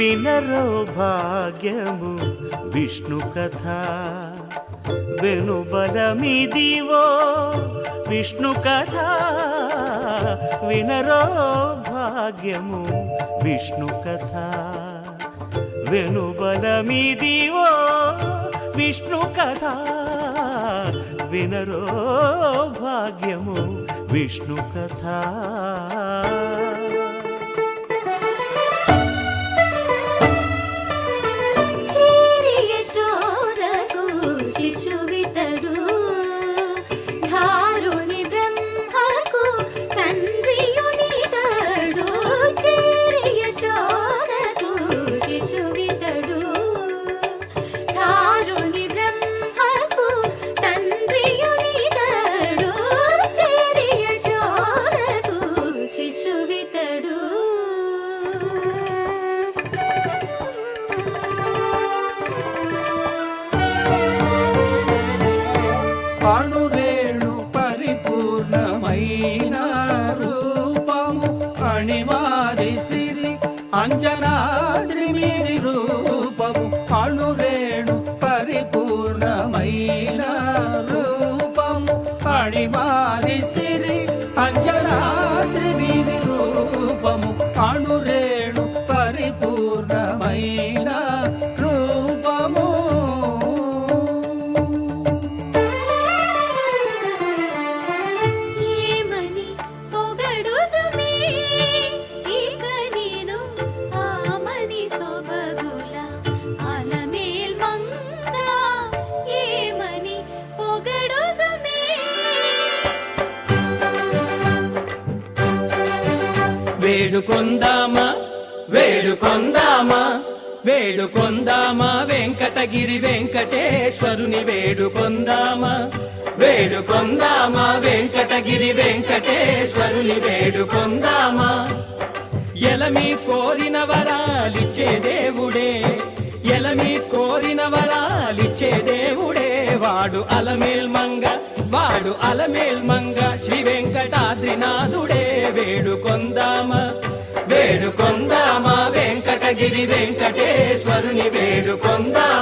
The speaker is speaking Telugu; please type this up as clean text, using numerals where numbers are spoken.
వినరో భాగ్యము విష్ణు కథ వెనుబలమిదివో విష్ణు కథ వినరో భాగ్యము విష్ణు కథ వెనుబలమిదివో విష్ణు కథ వినరో భాగ్యము విష్ణు కథ. అణురేణు పరిపూర్ణమైన రూపము అణిమాది సిరి అంజనాద్రి మీది రూపము అణురేణు పరిపూర్ణమైన రూపము అణిమాది సిరి అంజనాద్రి మీది రూపము అణురేణు పరిపూర్ణమైన రూపము. వేడుకొందామా వేడుకొందామా వేడుకొందామా వెంకటగిరి వెంకటేశ్వరుని వేడుకొందామా వేడుకొందామా వెంకటగిరి వెంకటేశ్వరుని వేడుకొందామా. ఎలమి కోరిన వరాలిచ్చే దేవుడే ఎలమి కోరిన వరాలిచ్చే దేవుడే వాడు అలమేల్మంగ వాడు అలమేల్మంగ శ్రీ వెంకటాద్రినాథుడే. వేడుకొందామా వేడుకొందామా వెంకటగిరి వెంకటేశ్వరుని వేడుకొందామా.